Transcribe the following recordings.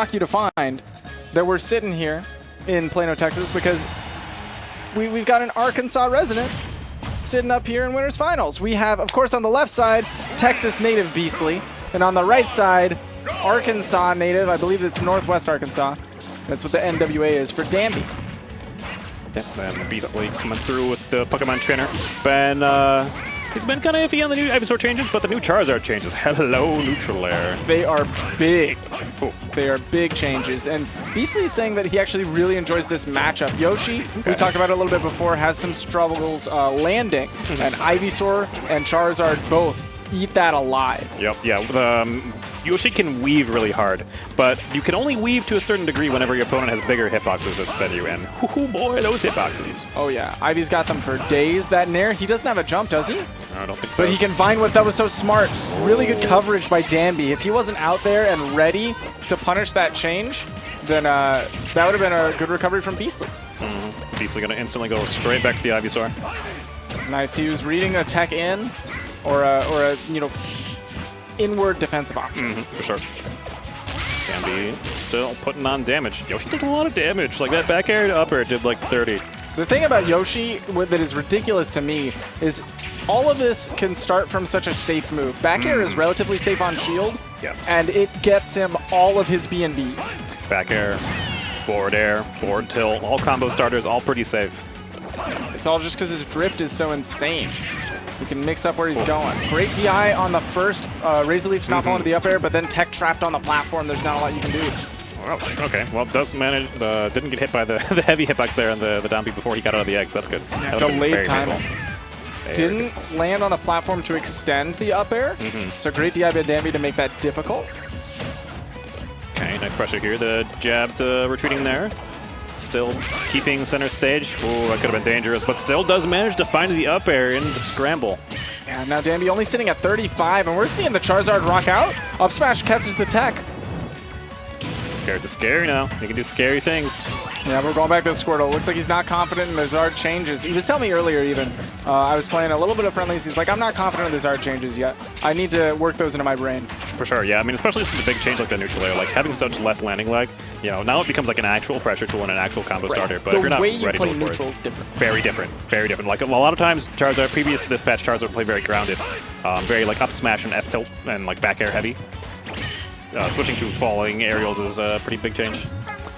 shock you to find that we're sitting here in Plano, Texas, because we've got an Arkansas resident sitting up here in Winners Finals. We have, of course, on the left side, Texas native Beastly, and on the right side, Arkansas native, I believe it's Northwest Arkansas. That's what the NWA is for Danbi. And Beastly coming through with the Pokemon trainer. He's been kind of iffy on the new Ivysaur changes, but the new Charizard changes. Hello, neutral air. They are big. They are big changes. And Beastly is saying that he actually really enjoys this matchup. Yoshi, we talked about it a little bit before, has some struggles landing. And Ivysaur and Charizard both eat that alive. Yep, yeah. Yoshi can weave really hard, but you can only weave to a certain degree whenever your opponent has bigger hitboxes than you, and oh boy, those hitboxes. Oh yeah, Ivy's got them for days. That Nair, he doesn't have a jump, does he? I don't think so. But he can Vine Whip. That was so smart. Really good coverage by Danbi. If he wasn't out there and ready to punish that change, then that would have been a good recovery from Beastly. Beastly going to instantly go straight back to the Ivysaur. Nice. He was reading a tech in or a inward defensive option. For sure. Danbi still putting on damage. Yoshi does a lot of damage. Like that back air to up air did like 30. The thing about Yoshi that is ridiculous to me is all of this can start from such a safe move. Back air is relatively safe on shield. Yes. And it gets him all of his B&Bs. Back air, forward tilt, all combo starters, all pretty safe. It's all just because his drift is so insane. He can mix up where he's going. Great DI on the first Razor Leaf to not fall into the up air, but then tech trapped on the platform. There's not a lot you can do. Ouch. Okay, well, does manage, didn't get hit by the heavy hitbox there on the Danbi before he got out of the egg, so that's good. Yeah, delayed timing. Didn't land on the platform to extend the up air, so great DI by Danbi to make that difficult. Okay, nice pressure here. The jab to retreating there. Still keeping center stage. Ooh, that could have been dangerous, but still does manage to find the up air in the scramble. Yeah, now Danbi only sitting at 35, and we're seeing the Charizard rock out. Up smash catches the tech. Scared to scary now. He can do scary things. Yeah, we're going back to the Squirtle. Looks like he's not confident in the Zard changes. He was telling me earlier even, I was playing a little bit of friendlies. He's like, I'm not confident in the Zard changes yet. I need to work those into my brain. For sure, yeah. I mean, especially since a big change like the neutral air, like having such less landing lag, you know, now it becomes like an actual pressure tool and an actual combo starter. But if you're not ready to look for it, the way you play neutral is different. Very different, very different. Like a lot of times, Charizard, previous to this patch, Charizard would play very grounded, very like up smash and F tilt and like back air heavy. Switching to falling aerials is a pretty big change.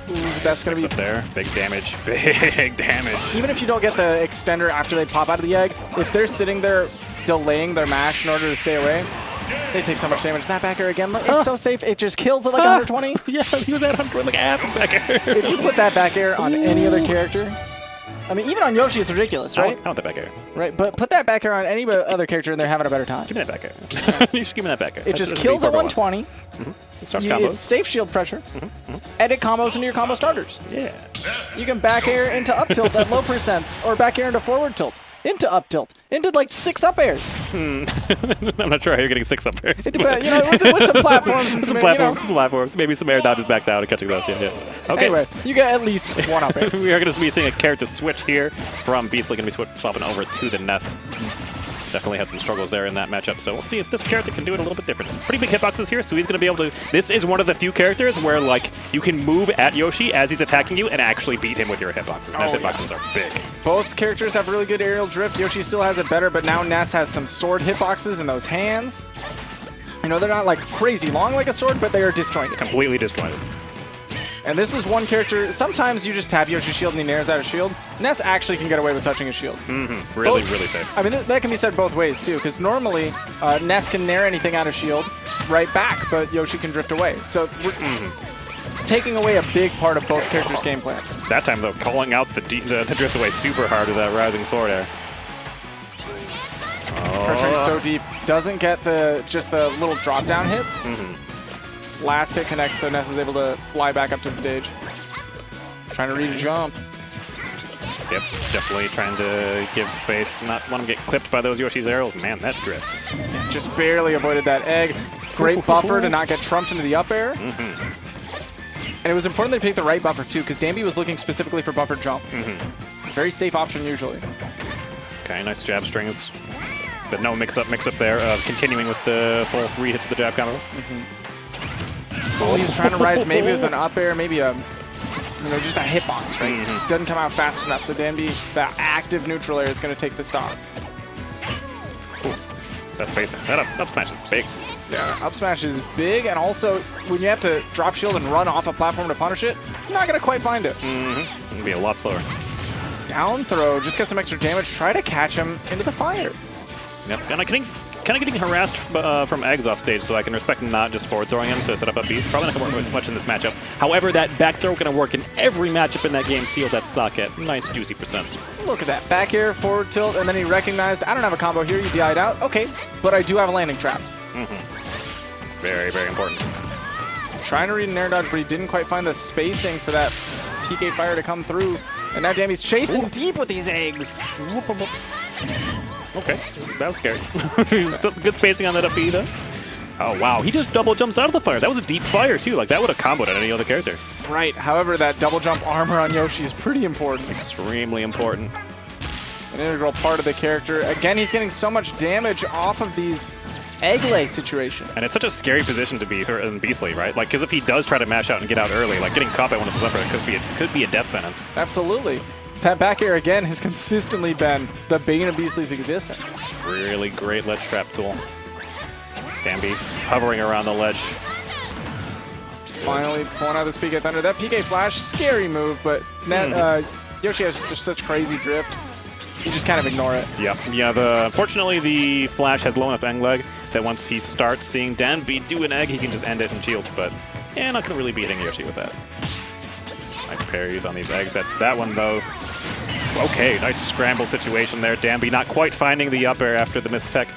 Ooh, that's going to be up there. Big damage. Big damage. Even if you don't get the extender after they pop out of the egg, if they're sitting there delaying their mash in order to stay away, they take so much damage. That back air again, look, it's so safe. It just kills at like 120. Yeah, he was at 100, like half of back air. If you put that back air on any other character, I mean, even on Yoshi, it's ridiculous, right? I want that back air. Right, but put that back air on any other character and they're having a better time. Give me that back air. You should give me that back air. It just kills at 120. It's safe shield pressure. Edit combos into your combo starters. Yeah. You can back air into up tilt at low percents, or back air into forward tilt, into up tilt, into like 6 up airs. I'm not sure how you're getting 6 up airs. It depends, you know, with some platforms and some platforms, maybe some air dodges back down and catching those. Yeah. Okay. Anyway, you get at least 1 up air. We are going to be seeing a character switch here from Beastly, going to be swapping over to the Ness. Definitely had some struggles there in that matchup, so we'll see if this character can do it a little bit different. Pretty big hitboxes here, so he's going to be able to... This is one of the few characters where, like, you can move at Yoshi as he's attacking you and actually beat him with your hitboxes. Ness hitboxes are big. Both characters have really good aerial drift. Yoshi still has it better, but now Ness has some sword hitboxes in those hands. You know, they're not, like, crazy long like a sword, but they are disjointed. Completely disjointed. And this is one character, sometimes you just tap Yoshi's shield and he nairs out of shield. Ness actually can get away with touching his shield. Really safe. I mean, that can be said both ways, too, because normally Ness can nair anything out of shield right back, but Yoshi can drift away. So we're taking away a big part of both characters' game plans. That time, though, calling out the drift away super hard with that rising forward air. Pressuring so deep. Doesn't get just the little drop down hits. Last hit connects, so Ness is able to fly back up to the stage. Trying to read a jump. Yep, definitely trying to give space. Not want to get clipped by those Yoshi's arrows. Man, that drift. Yeah, just barely avoided that egg. Great buffer to not get trumped into the up air. And it was important they picked the right buffer, too, because Danbi was looking specifically for buffer jump. Very safe option, usually. Okay, nice jab strings. But no mix-up there. Continuing with the full 3 hits of the jab combo. Oh, he was trying to rise maybe with an up air, maybe a, just a hitbox, right? Doesn't come out fast enough, so Danbi, that active neutral air is going to take the stock. That's spacing. That up smash is big. Yeah, up smash is big, and also when you have to drop shield and run off a platform to punish it, you're not going to quite find it. It'll be a lot slower. Down throw, just get some extra damage. Try to catch him into the fire. Yep, kind of getting harassed from Eggs off stage, so I can respect not just forward throwing him to set up a beast. Probably not going to work much in this matchup. However, that back throw going to work in every matchup in that game. Seal that stock at nice juicy percents. Look at that. Back air, forward tilt, and then he recognized, I don't have a combo here, you DI'd out. Okay, but I do have a landing trap. Very, very important. Trying to read an air dodge, but he didn't quite find the spacing for that PK fire to come through. And now Danbi's chasing deep with these eggs. Okay, that was scary. Still good spacing on that up B though. Oh wow, he just double jumps out of the fire. That was a deep fire too. Like that would have comboed at any other character. Right. However, that double jump armor on Yoshi is pretty important. Extremely important. An integral part of the character. Again, he's getting so much damage off of these egg lay situation. And it's such a scary position to be in Beastly, right? Like, because if he does try to mash out and get out early, like getting caught by one of his upper could be a death sentence. Absolutely. That back air, again, has consistently been the bane of Beastly's existence. Really great ledge trap tool. Danbi hovering around the ledge. Finally pulling out this PK Thunder. That PK Flash, scary move, but Yoshi has just such crazy drift. You just kind of ignore it. Yeah. Unfortunately, the Flash has low enough egg leg that once he starts seeing Danbi do an egg, he can just end it and shield. But not gonna really be hitting Yoshi with that. Nice parries on these eggs. That one though. Okay, nice scramble situation there. Danbi not quite finding the up air after the missed tech.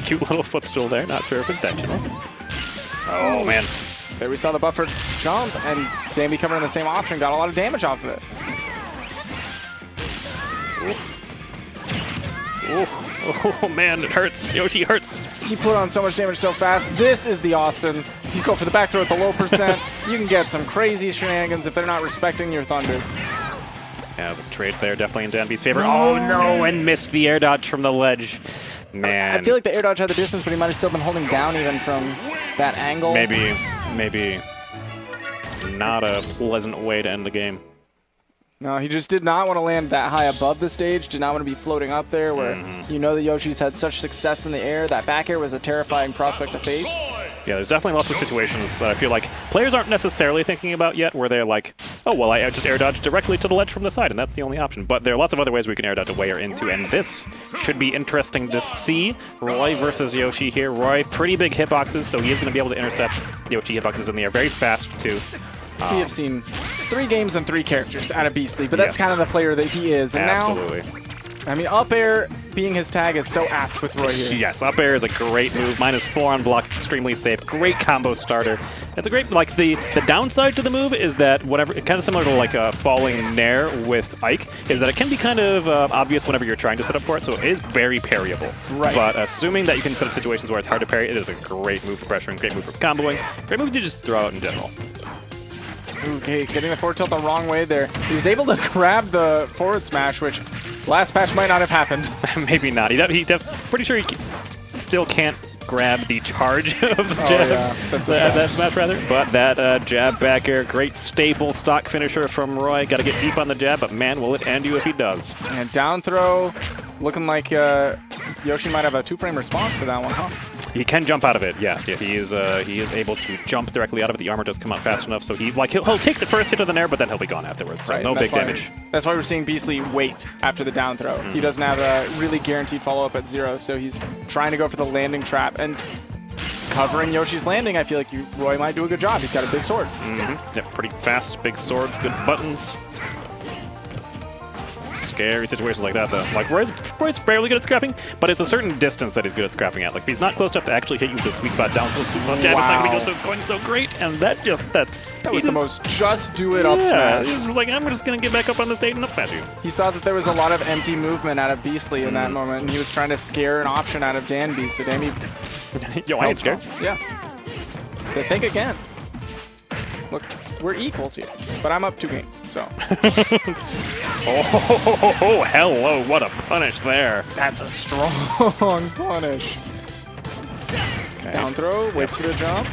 Cute little footstool there. Not sure if intentional. Oh man. There we saw the buffer jump, and Danbi covering the same option got a lot of damage off of it. Oh man, it hurts. Yoshi hurts. He put on so much damage so fast. This is the Austin. If you go for the back throw at the low percent, you can get some crazy shenanigans if they're not respecting your thunder. Yeah, the trade there definitely in Danbi's favor. Oh no, and missed the air dodge from the ledge. Man. I feel like the air dodge had the distance, but he might have still been holding down even from that angle. Maybe not a pleasant way to end the game. No, he just did not want to land that high above the stage, did not want to be floating up there where you know the Yoshi's had such success in the air. That back air was a terrifying prospect to face. Yeah, there's definitely lots of situations that I feel like players aren't necessarily thinking about yet where they're like, oh, well, I just air dodge directly to the ledge from the side, and that's the only option. But there are lots of other ways we can air dodge away or into, and this should be interesting to see. Roy versus Yoshi here. Roy, pretty big hitboxes, so he is going to be able to intercept Yoshi hitboxes in the air very fast, too. We have seen 3 games and 3 characters out of Beastly, but that's kind of the player that he is. And absolutely. Now, I mean, up air being his tag is so apt with Roy here. Yes, up air is a great move. -4 on block, extremely safe. Great combo starter. It's a great, like, the downside to the move is that whenever, kind of similar to like a falling Nair with Ike, is that it can be kind of obvious whenever you're trying to set up for it, so it is very parryable. Right. But assuming that you can set up situations where it's hard to parry, it is a great move for pressuring, great move for comboing, great move to just throw out in general. Okay, getting the forward tilt the wrong way there. He was able to grab the forward smash, which last patch might not have happened. Maybe not. Pretty sure he still can't grab the charge of the jab. Yeah. That's that smash, rather. But that jab back air, great staple stock finisher from Roy. Got to get deep on the jab, but man, will it end you if he does. And down throw, looking like Yoshi might have a 2-frame response to that one, huh? He can jump out of it, yeah. He is able to jump directly out of it. The armor does come out fast enough, so he'll take the first hit of the Nair, but then he'll be gone afterwards. So no big damage. That's why we're seeing Beastly wait after the down throw. He doesn't have a really guaranteed follow-up at 0, so he's trying to go for the landing trap. And covering Yoshi's landing, I feel like Roy might do a good job. He's got a big sword. Yeah, pretty fast, big swords, good buttons. Scary situations like that, though. Like, Roy's fairly good at scrapping, but it's a certain distance that he's good at scrapping at. Like, if he's not close enough to actually hit you with the sweet spot down, jab is not going to be going so great, and that was the most just do it up smash. He's just like, I'm just going to get back up on the stage and up smash you. He saw that there was a lot of empty movement out of Beastly in that moment, and he was trying to scare an option out of Danbi, so Danbi... Yo, I ain't scared. Yeah. So think again. Look, we're equals here, but I'm up 2 games, so... Oh, hello, what a punish there. That's a strong punish. Okay. Down throw, waits for the jump.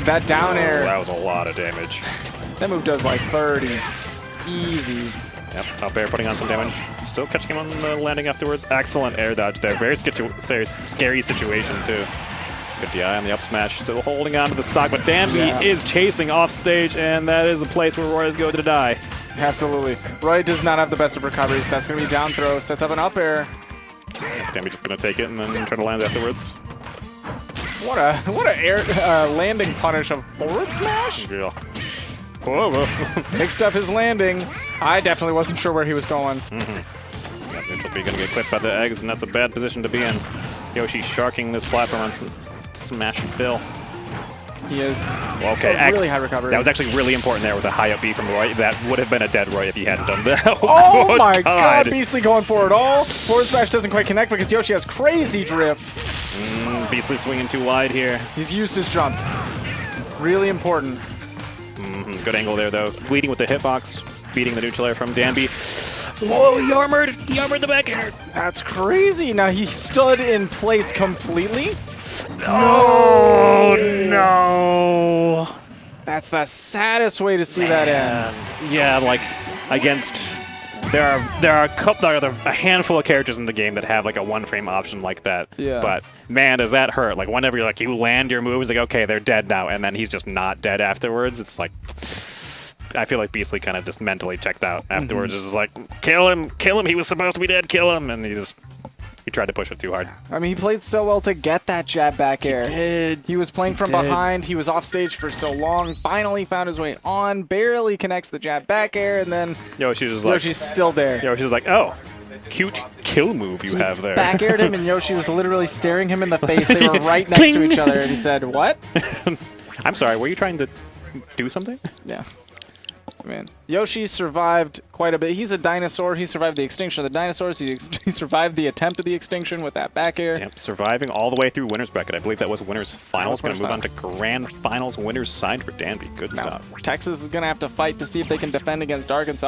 That down air. That was a lot of damage. That move does like 30. Easy. Yep, up air putting on some damage. Still catching him on the landing afterwards. Excellent air dodge there. Very scary situation, too. Good DI on the up smash. Still holding on to the stock, but Danbi is chasing off stage, and that is a place where Roy is going to die. Absolutely. Roy does not have the best of recoveries. That's going to be down throw. Sets up an up air. Danbi just going to take it and then try to land afterwards. What a air landing punish of forward smash. Yeah. Whoa. Mixed up his landing. I definitely wasn't sure where he was going. Yeah, neutral B going to get clipped by the eggs, and that's a bad position to be in. Yoshi sharking this platform on some smash Bill. He is okay, X. Really high recovery. That was actually really important there with a high up B from Roy. That would have been a dead Roy if he hadn't done that. Oh my god, Beastly going for it all. Forward smash doesn't quite connect because Yoshi has crazy drift. Beastly swinging too wide here. He's used his jump. Really important. Good angle there, though. Leading with the hitbox, beating the neutral air from Danbi. Whoa, he armored the back air. That's crazy. Now he stood in place completely. Oh, no. That's the saddest way to see that end. Yeah, like, against... There are a handful of characters in the game that have like a one-frame option like that. Yeah. But man, does that hurt? Like whenever you you land your move, it's like okay, they're dead now, and then he's just not dead afterwards. It's like I feel like Beastly kind of just mentally checked out afterwards. It's just like kill him. He was supposed to be dead. Kill him, and he tried to push it too hard. I mean, he played so well to get that jab back air. He did. He was playing from behind. He was off stage for so long. Finally found his way on. Barely connects the jab back air, and then Yoshi's still there. Yoshi's like, oh, cute kill move you have there. Back aired him, and Yoshi was literally staring him in the face. They were right next to each other, and he said, "What?" I'm sorry. Were you trying to do something? Yeah. Man, Yoshi survived quite a bit. He's a dinosaur. He survived the extinction of the dinosaurs. He survived the attempt of the extinction with that back air. Yep, surviving all the way through winners bracket. I believe that was winners finals. Going to move on to grand finals. Winners side for Danbi. Good stuff. Texas is going to have to fight to see if they can defend against Arkansas.